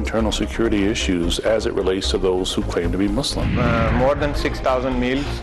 internal security issues as it relates to those who claim to be Muslim. More than 6,000 meals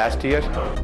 last year.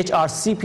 HRCP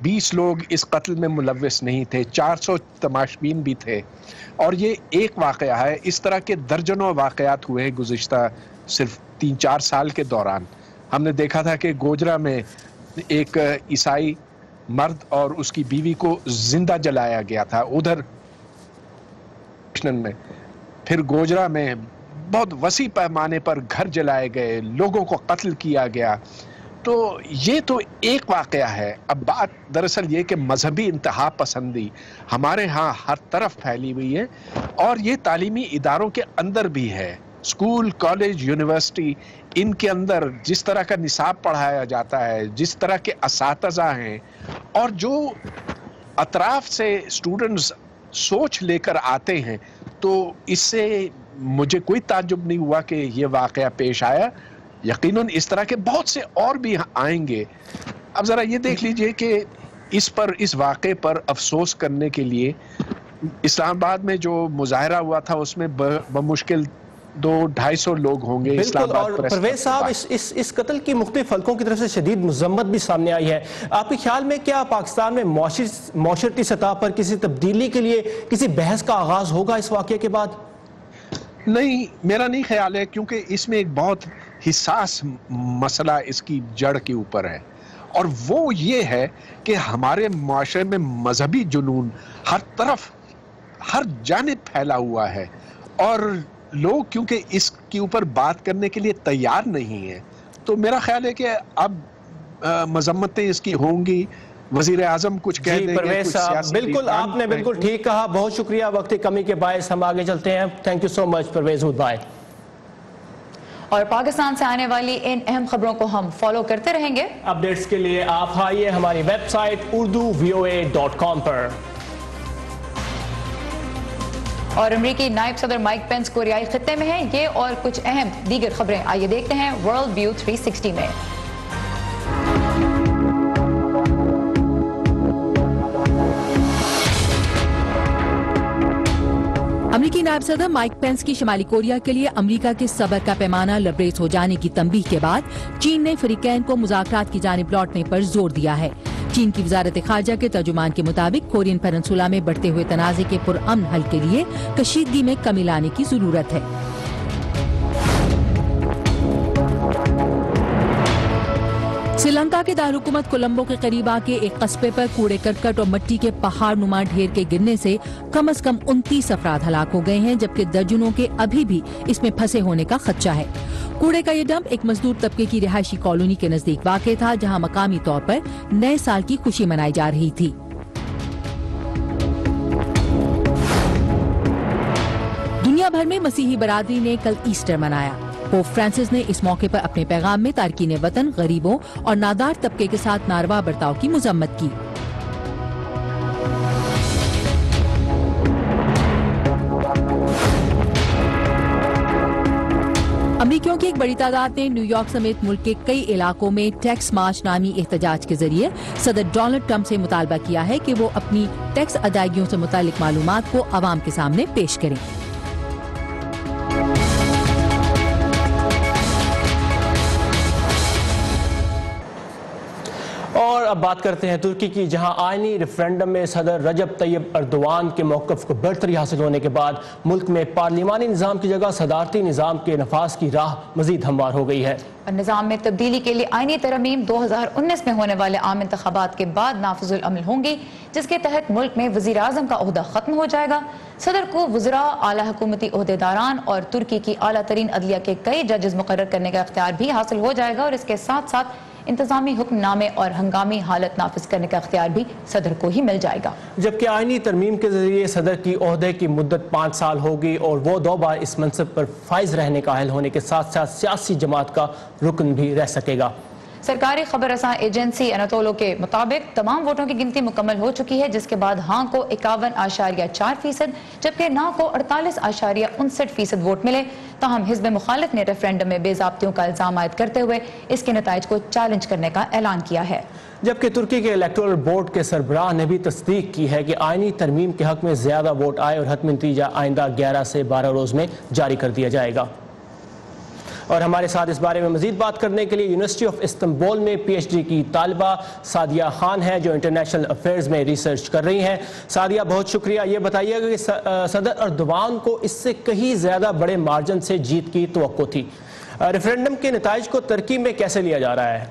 20 لوگ اس قتل میں ملوث نہیں تھے، 400 تماشبین بھی تھے، اور یہ ایک واقعہ ہے. اس طرح کے درجنوں واقعات ہوئے ہیں گزشتہ صرف 3-4 سال کے دوران. ہم نے دیکھا تھا کہ گوجرا میں ایک عیسائی مرد اور اس کی بیوی کو زندہ جلایا گیا تھا، ادھر میں پھر گوجرا میں بہت وسیع پیمانے پر گھر جلائے گئے، لوگوں کو قتل کیا گیا. تو یہ تو ایک واقعہ ہے. اب بات دراصل یہ کہ مذہبی انتہا پسندی ہمارے ہاں ہر طرف پھیلی ہوئی ہے، اور یہ تعلیمی اداروں کے اندر بھی ہے. اسکول، کالج، یونیورسٹی، ان کے اندر جس طرح کا نصاب پڑھایا جاتا ہے، جس طرح کے اساتذہ ہیں، اور جو اطراف سے اسٹوڈنٹس سوچ لے کر آتے ہیں، تو اس سے مجھے کوئی تعجب نہیں ہوا کہ یہ واقعہ پیش آیا. یقیناً اس طرح کے بہت سے اور بھی آئیں گے. اب ذرا یہ دیکھ لیجئے کہ اس واقعے پر افسوس کرنے کے لیے اسلام آباد میں جو مظاہرہ ہوا تھا اس میں بمشکل 200-250 لوگ ہوں گے. بالکل. اور پرویز صاحب اس قتل کی مختلف حلقوں کی طرف سے شدید مذمت بھی سامنے آئی ہے. آپ کے خیال میں کیا پاکستان میں معاشرتی سطح پر کسی تبدیلی کے لیے کسی بحث کا آغاز ہوگا اس واقعے کے بعد؟ نہیں، میرا نہیں خیال ہے، کیونکہ اس میں ایک بہت حساس مسئلہ اس کی جڑ کے اوپر ہے، اور وہ یہ ہے کہ ہمارے معاشرے میں مذہبی جنون ہر طرف ہر جانب پھیلا ہوا ہے، اور لوگ کیونکہ اس کے اوپر بات کرنے کے لیے تیار نہیں ہیں. تو میرا خیال ہے کہ اب مذمتیں اس کی ہوں گی. وزیر اعظم کچھ کہہ دیں گے. پرویز صاحب بالکل آپ نے بالکل ٹھیک کہا. بہت شکریہ. وقت کی کمی کے باعث ہم آگے چلتے ہیں. تھینک یو سو مچ پرویز ہود بھائی. اور پاکستان سے آنے والی ان اہم خبروں کو ہم فالو کرتے رہیں گے. اپڈیٹس کے لیے آپ آئیے ہماری ویب سائٹ urduvoa.com پر. اور امریکی نائب صدر مائک پینس کوریائی خطے میں ہیں. یہ اور کچھ اہم دیگر خبریں آئیے دیکھتے ہیں ورلڈ ویو 360 میں. امریکی نائب صدر مائک پینس کی شمالی کوریا کے لیے امریکہ کے صبر کا پیمانہ لبریز ہو جانے کی تنبیہ کے بعد چین نے فریقین کو مذاکرات کی جانب لوٹنے پر زور دیا ہے. چین کی وزارت خارجہ کے ترجمان کے مطابق کورین پیننسولا میں بڑھتے ہوئے تنازع کے پرامن حل کے لیے کشیدگی میں کمی لانے کی ضرورت ہے. سری لنکا کے دارالحکومت کولمبو کے قریب آ کے ایک قصبے پر کوڑے کرکٹ اور مٹی کے پہاڑ نما ڈھیر کے گرنے سے کم از کم 29 افراد ہلاک ہو گئے ہیں، جبکہ درجنوں کے ابھی بھی اس میں پھنسے ہونے کا خدشہ ہے. کوڑے کا یہ ڈمپ ایک مزدور طبقے کی رہائشی کالونی کے نزدیک واقع تھا، جہاں مقامی طور پر نئے سال کی خوشی منائی جا رہی تھی. دنیا بھر میں مسیحی برادری نے کل ایسٹر منایا. پوپ فرانسس نے اس موقع پر اپنے پیغام میں تارکین وطن، غریبوں اور نادار طبقے کے ساتھ ناروا برتاؤ کی مذمت کی. امریکیوں کی ایک بڑی تعداد نے نیو یارک سمیت ملک کے کئی علاقوں میں ٹیکس مارچ نامی احتجاج کے ذریعے صدر ڈونلڈ ٹرمپ سے مطالبہ کیا ہے کہ وہ اپنی ٹیکس ادائیگیوں سے متعلق معلومات کو عوام کے سامنے پیش کریں. اور اب بات کرتے ہیں ترکی کی، جہاں آئینی ریفرینڈم میں صدر رجب طیب اردوان کے موقف کو برتری حاصل ہونے کے بعد ملک میں پارلیمانی نظام کی جگہ صدارتی نظام کے نفاذ کی راہ مزید ہموار ہو گئی ہے. اور نظام میں تبدیلی کے لیے آئینی ترمیم 2019 میں ہونے والے عام انتخابات کے بعد نافذ العمل ہوں گی، جس کے تحت ملک میں وزیر اعظم کا عہدہ ختم ہو جائے گا. صدر کو وزراء، اعلیٰ حکومتی عہدیداران اور ترکی کی اعلیٰ ترین عدلیہ کے کئی ججز مقرر کرنے کا اختیار بھی حاصل ہو جائے گا، اور اس کے ساتھ ساتھ انتظامی حکم نامے اور ہنگامی حالت نافذ کرنے کا اختیار بھی صدر کو ہی مل جائے گا. جبکہ آئینی ترمیم کے ذریعے صدر کی عہدے کی مدت 5 سال ہوگی، اور وہ 2 بار اس منصب پر فائز رہنے کا اہل ہونے کے ساتھ ساتھ سیاسی جماعت کا رکن بھی رہ سکے گا. سرکاری خبر رساں ایجنسی اناتولو کے مطابق تمام ووٹوں کی گنتی مکمل ہو چکی ہے، جس کے بعد ہاں کو 51.4%، جبکہ نا کو 48.59% ووٹ ملے. تاہم حزب مخالف نے ریفرینڈم میں بے ضابطیوں کا الزام عائد کرتے ہوئے اس کے نتائج کو چیلنج کرنے کا اعلان کیا ہے. جبکہ ترکی کے الیکٹورل بورڈ کے سربراہ نے بھی تصدیق کی ہے کہ آئینی ترمیم کے حق میں زیادہ ووٹ آئے اور حتمی نتیجہ آئندہ 11 سے 12 روز میں جاری کر دیا جائے گا. اور ہمارے ساتھ اس بارے میں مزید بات کرنے کے لیے یونیورسٹی آف استنبول میں پی ایچ ڈی کی طالبہ سعدیہ خان ہیں جو انٹرنیشنل افیئرز میں ریسرچ کر رہی ہیں. سعدیہ بہت شکریہ. یہ بتائیے گا کہ صدر اردوان کو اس سے کہیں زیادہ بڑے مارجن سے جیت کی توقع تھی. ریفرینڈم کے نتائج کو ترکیب میں کیسے لیا جا رہا ہے؟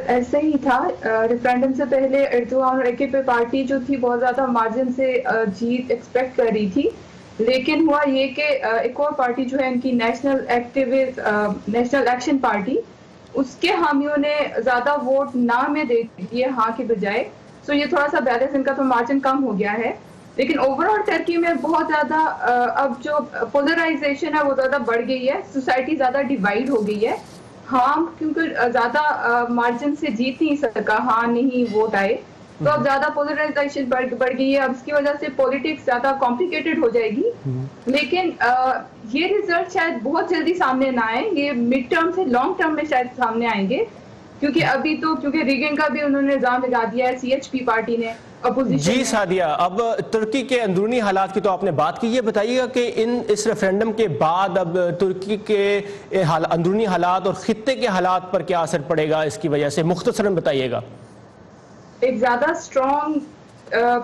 ایسے ہی تھا. ریفرینڈم سے پہلے اردوان اور AKP پارٹی جو تھی بہت زیادہ مارجن سے جیت ایکسپیکٹ کر رہی تھی, لیکن ہوا یہ کہ ایک اور پارٹی جو ہے ان کی نیشنل ایکشن پارٹی, اس کے حامیوں نے زیادہ ووٹ نہ میں دے دیے ہاں کے بجائے. سو یہ تھوڑا سا بیلنس ان کا تو مارجن کم ہو گیا ہے. لیکن اوور آل ترکی میں بہت زیادہ اب جو پولرائزیشن ہے وہ زیادہ بڑھ گئی ہے, سوسائٹی زیادہ ڈیوائڈ ہو گئی ہے. ہاں کیونکہ زیادہ مارجن سے جیت نہیں سکا, ہاں نہیں ووٹ آئے, تو اب زیادہ پولرائزیشن بڑھ گئی ہے. اب اس کی وجہ سے پولیٹکس زیادہ کمپلیکیٹڈ ہو جائے گی. لیکن یہ ریزلٹ شاید بہت جلدی سامنے نہ آئے, یہ مڈ ٹرم سے لانگ ٹرم میں شاید سامنے آئیں گے, کیونکہ ابھی تو کیونکہ ریگن کا بھی انہوں نے الزام لگا دیا ہے CHP پارٹی نے. جی سعدیہ, اب ترکی کے اندرونی حالات کی تو آپ نے بات کی, یہ بتائیے گا کہ اس ریفرینڈم کے بعد اب ترکی کے اندرونی حالات اور خطے کے حالات پر کیا اثر پڑے گا اس کی وجہ سے, مختصراً بتائیے گا. ایک زیادہ اسٹرانگ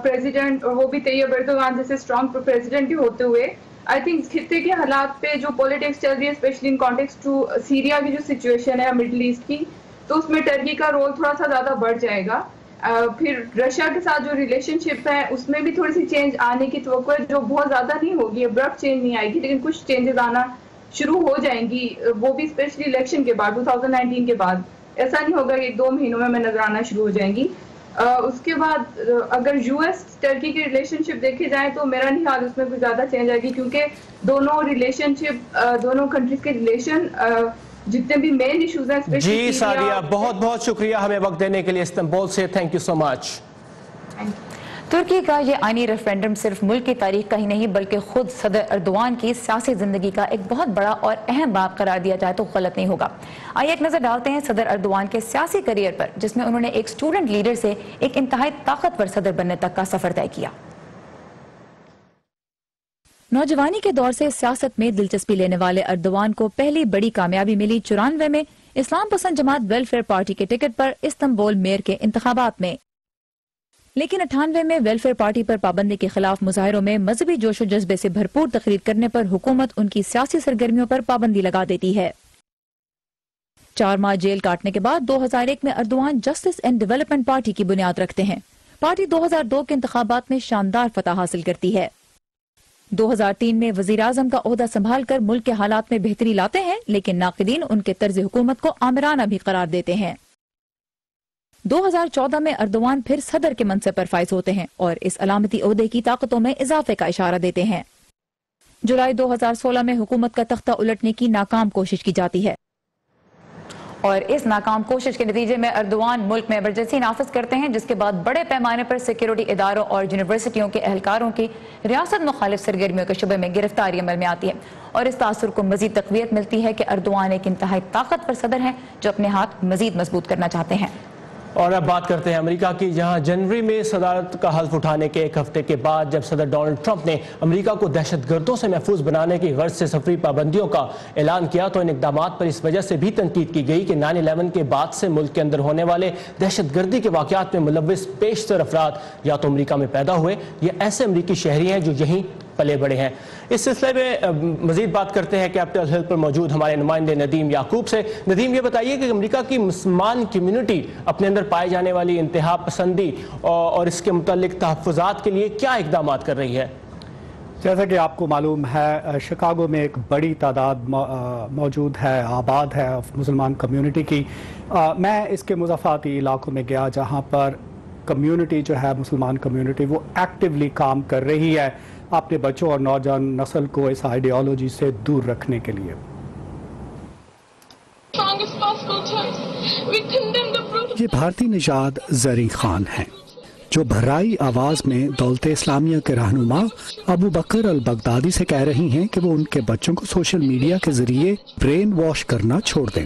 پریزیڈنٹ, اور وہ بھی طیب اردوغان جیسے اسٹرانگ پریزیڈنٹ کے ہوتے ہوئے, آئی تھنک خطے کے حالات پہ جو پولیٹکس چل رہی ہے especially in context to Syria کی جو سچویشن ہے مڈل ایسٹ کی, تو اس میں ٹرکی کا رول تھوڑا سا زیادہ بڑھ جائے گا. پھر رشیا کے ساتھ جو ریلیشن شپ ہے اس میں بھی تھوڑی سی چینج آنے کی توقع ہے, جو بہت زیادہ نہیں ہوگی, ابرپٹ چینج نہیں آئے گی, لیکن کچھ چینجز آنا شروع ہو جائیں گی, وہ بھی اسپیشلی الیکشن کے بعد 2019 کے بعد. ایسا نہیں ہوگا کہ 1-2 مہینوں میں نظر آنا شروع ہو جائیں گی. اس کے بعد اگر US ٹرکی کی ریلیشن شپ دیکھے جائیں تو میرا نہیں خیال اس میں کوئی زیادہ چینج آئے گی, کیونکہ دونوں ریلیشن شپ, دونوں کنٹریز کے ریلیشن جتنے بھی مین ایشوز ہیں. جی سعدیہ بہت بہت شکریہ ہمیں وقت دینے کے لیے استنبول سے, تھینک یو سو مچ. ترکی کا یہ آئینی ریفرینڈم صرف ملک کی تاریخ کا ہی نہیں بلکہ خود صدر اردوان کی سیاسی زندگی کا ایک بہت بڑا اور اہم باب قرار دیا جائے تو غلط نہیں ہوگا. آئیے ایک نظر ڈالتے ہیں صدر اردوان کے سیاسی کریئر پر, جس میں انہوں نے ایک اسٹوڈنٹ لیڈر سے ایک انتہائی طاقتور صدر بننے تک کا سفر طے کیا. نوجوانی کے دور سے سیاست میں دلچسپی لینے والے اردوان کو پہلی بڑی کامیابی ملی 94 میں اسلام پسند جماعت ویلفیئر پارٹی کے ٹکٹ پر استنبول میئر کے انتخابات میں. لیکن 98 میں ویلفیئر پارٹی پر پابندی کے خلاف مظاہروں میں مذہبی جوش و جذبے سے بھرپور تقریر کرنے پر حکومت ان کی سیاسی سرگرمیوں پر پابندی لگا دیتی ہے. 4 ماہ جیل کاٹنے کے بعد 2001 میں Erdogan justice and development party کی بنیاد رکھتے ہیں. پارٹی 2002 کے انتخابات میں شاندار فتح حاصل کرتی ہے. 2003 میں وزیر اعظم کا عہدہ سنبھال کر ملک کے حالات میں بہتری لاتے ہیں, لیکن ناقدین ان کے طرز حکومت کو آمرانہ بھی قرار دیتے ہیں. 2014 میں اردوان پھر صدر کے منصب پر فائز ہوتے ہیں اور اس علامتی عہدے کی طاقتوں میں اضافے کا اشارہ دیتے ہیں. جولائی 2016 میں حکومت کا تختہ الٹنے کی ناکام کوشش کی جاتی ہے, اور اس ناکام کوشش کے نتیجے میں اردوان ملک میں ایمرجنسی نافذ کرتے ہیں, جس کے بعد بڑے پیمانے پر سیکیورٹی اداروں اور یونیورسٹیوں کے اہلکاروں کی ریاست مخالف سرگرمیوں کے شبے میں گرفتاری عمل میں آتی ہے, اور اس تاثر کو مزید تقویت ملتی ہے کہ اردوان ایک انتہائی طاقتور صدر ہیں جو اپنے ہاتھ مزید مضبوط کرنا چاہتے ہیں. اور اب بات کرتے ہیں امریکہ کی, جہاں جنوری میں صدارت کا حلف اٹھانے کے 1 ہفتے کے بعد جب صدر ڈونلڈ ٹرمپ نے امریکہ کو دہشت گردوں سے محفوظ بنانے کی غرض سے سفری پابندیوں کا اعلان کیا, تو ان اقدامات پر اس وجہ سے بھی تنقید کی گئی کہ 9/11 کے بعد سے ملک کے اندر ہونے والے دہشت گردی کے واقعات میں ملوث بیشتر افراد یا تو امریکہ میں پیدا ہوئے یا ایسے امریکی شہری ہیں جو یہیں پلے بڑے ہیں. اس سلسلے میں مزید بات کرتے ہیں کیپٹل ہل پر موجود ہمارے نمائندے ندیم یعقوب سے. ندیم, یہ بتائیے کہ امریکہ کی مسلمان کمیونٹی اپنے اندر پائے جانے والی انتہا پسندی اور اس کے متعلق تحفظات کے لیے کیا اقدامات کر رہی ہے؟ جیسا کہ آپ کو معلوم ہے شکاگو میں ایک بڑی تعداد موجود ہے, آباد ہے مسلمان کمیونٹی کی. میں اس کے مضافاتی علاقوں میں گیا جہاں پر کمیونٹی جو ہے مسلمان کمیونٹی وہ ایکٹیولی کام کر رہی ہے اپنے بچوں اور نوجوان نسل کو اس آئیڈیالوجی سے دور رکھنے کے لیے. یہ بھارتی نژاد زرعی خان ہیں جو بھرائی آواز میں دولت اسلامیہ کے رہنما ابو بکر البغدادی سے کہہ رہی ہیں کہ وہ ان کے بچوں کو سوشل میڈیا کے ذریعے برین واش کرنا چھوڑ دیں.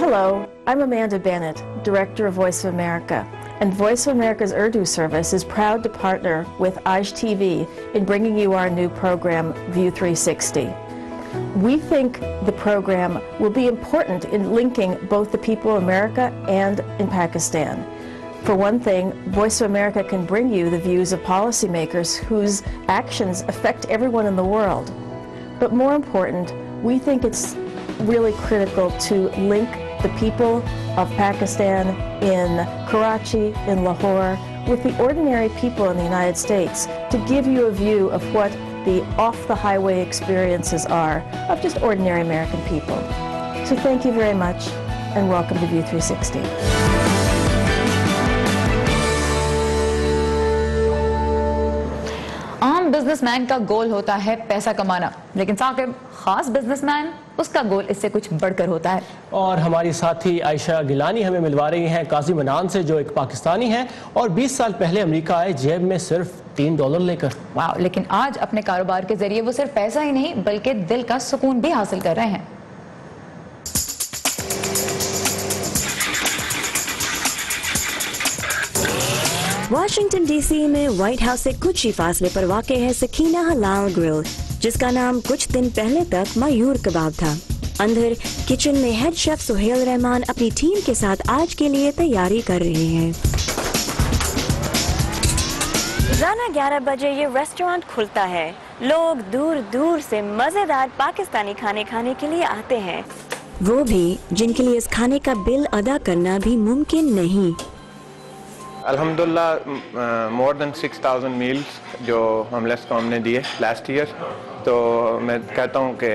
Hello, I'm Amanda Bennett, Director of Voice of America, and Voice of America's Urdu service is proud to partner with Aish TV in bringing you our new program, View 360. We think the program will be important in linking both the people of America and in Pakistan. For one thing, Voice of America can bring you the views of policymakers whose actions affect everyone in the world. But more important, we think it's really critical to link the people of Pakistan in Karachi, in Lahore, with the ordinary people in the United States to give you a view of what the off-the-highway experiences are of just ordinary American people. So thank you very much and welcome to View 360. Business man کا گول ہوتا ہے پیسہ کمانا، لیکن ثاقب خاص business man اس کا گول اس سے کچھ بڑھ کر ہوتا ہے۔ اور ہماری ساتھی عائشہ گیلانی ہمیں ملوا رہی ہیں قاضی منان سے، جو ایک پاکستانی ہیں اور 20 سال پہلے امریکہ آئے جیب میں صرف $3 لے کر۔ واو، لیکن آج اپنے کاروبار کے ذریعے وہ صرف پیسہ ہی نہیں بلکہ دل کا سکون بھی حاصل کر رہے ہیں۔ واشنگٹن ڈی سی میں وائٹ ہاؤس سے کچھ ہی فاصلے پر واقع ہے سکینہ حلال گرل، جس کا نام کچھ دن پہلے تک معیور کباب تھا۔ اندر کچن میں ہیڈ شیف سہیل رحمان اپنی ٹیم کے ساتھ آج کے لیے تیاری کر رہے ہیں۔ روزانہ 11 بجے یہ ریسٹورانٹ کھلتا ہے۔ لوگ دور دور سے مزیدار پاکستانی کھانے کھانے کے لیے آتے ہیں، وہ بھی جن کے لیے اس کھانے کا بل ادا کرنا بھی ممکن نہیں۔ الحمدللہ مور دین 6000 میلز جو ہوملیس کو ہم نے دیے لاسٹ ایئر، تو میں کہتا ہوں کہ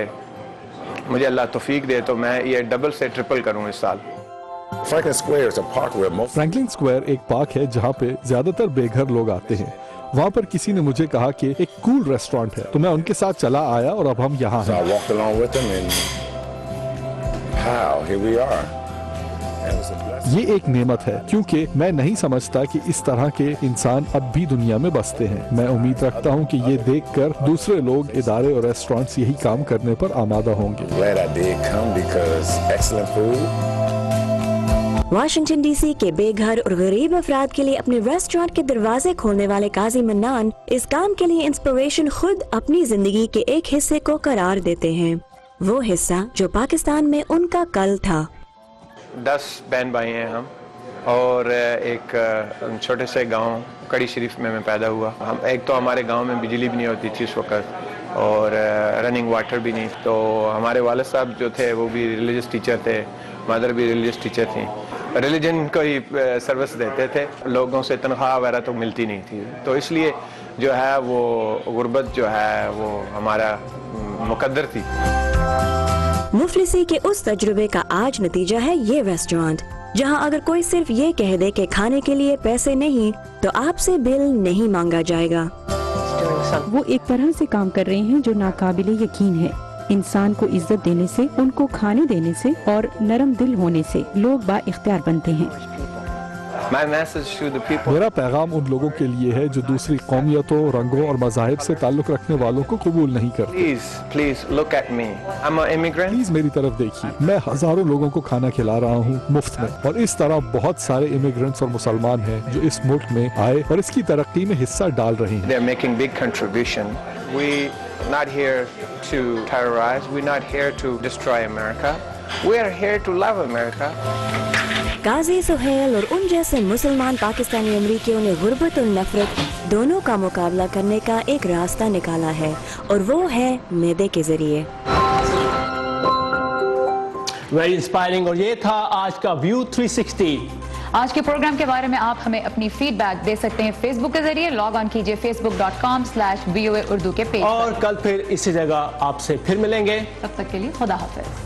مجھے اللہ توفیق دے تو میں یہ ڈبل سے ٹرپل کروں اس سال۔ فرینکلن اسکوائر ایک پارک ہے جہاں پہ زیادہ تر بے گھر لوگ آتے ہیں۔ وہاں پر کسی نے مجھے کہا کہ ایک کول ریسٹورانٹ ہے، تو میں ان کے ساتھ چلا آیا اور اب ہم یہاں ہیں۔ یہ ایک نعمت ہے کیونکہ میں نہیں سمجھتا کہ اس طرح کے انسان اب بھی دنیا میں بستے ہیں۔ میں امید رکھتا ہوں کہ یہ دیکھ کر دوسرے لوگ، ادارے اور ریسٹورانٹس یہی کام کرنے پر آمادہ ہوں گے۔ واشنگٹن ڈی سی کے بے گھر اور غریب افراد کے لیے اپنے ریسٹورانٹ کے دروازے کھولنے والے قاضی منان اس کام کے لیے انسپریشن خود اپنی زندگی کے ایک حصے کو قرار دیتے ہیں، وہ حصہ جو پاکستان میں ان کا کل تھا۔ 10 بہن بھائی ہیں ہم، اور ایک چھوٹے سے گاؤں کڑی شریف میں پیدا ہوا۔ ایک تو ہمارے گاؤں میں بجلی بھی نہیں ہوتی تھی اس وقت، اور رننگ واٹر بھی نہیں، تو ہمارے والد صاحب جو تھے وہ بھی ریلیجس ٹیچر تھے، مدر بھی ریلیجس ٹیچر تھیں، ریلیجن کو ہی سروس دیتے تھے، لوگوں سے تنخواہ وغیرہ تو ملتی نہیں تھی، تو اس لیے جو ہے وہ غربت جو ہے وہ ہمارا مقدر تھی۔ مفلسی کے اس تجربے کا آج نتیجہ ہے یہ ریسٹورانٹ، جہاں اگر کوئی صرف یہ کہہ دے کہ کھانے کے لیے پیسے نہیں تو آپ سے بل نہیں مانگا جائے گا۔ وہ ایک طرح سے کام کر رہے ہیں جو ناقابل یقین ہے۔ انسان کو عزت دینے سے، ان کو کھانے دینے سے اور نرم دل ہونے سے لوگ با اختیار بنتے ہیں۔ میرا پیغام ان لوگوں کے لیے ہے جو دوسری قومیتوں، رنگوں اور مذاہب سے تعلق رکھنے والوں کو قبول نہیں کرتے۔ پلیز میری طرف دیکھیے، میں ہزاروں لوگوں کو کھانا کھلا رہا ہوں مفت میں، اور اس طرح بہت سارے امیگرینٹس اور مسلمان ہیں جو اس ملک میں آئے اور اس کی ترقی میں حصہ ڈال رہے ہیں۔ We're not here to terrorize, we're not here to destroy America, we are here to love America. قاضی سہیل اور ان جیسے مسلمان پاکستانی امریکیوں نے غربت اور نفرت دونوں کا مقابلہ کرنے کا ایک راستہ نکالا ہے، اور وہ ہے میدے کے ذریعے۔ ویری انسپائرنگ، اور یہ تھا آج کا ویو 360۔ آج کے پروگرام کے بارے میں آپ ہمیں اپنی فیڈ بیک دے سکتے ہیں فیس بک کے ذریعے، لاگ آن کیجئے facebook.com/VOA اردو کے پیج، اور کل پھر اسی جگہ آپ سے پھر ملیں گے۔ تب تک کے لیے خدا حافظ۔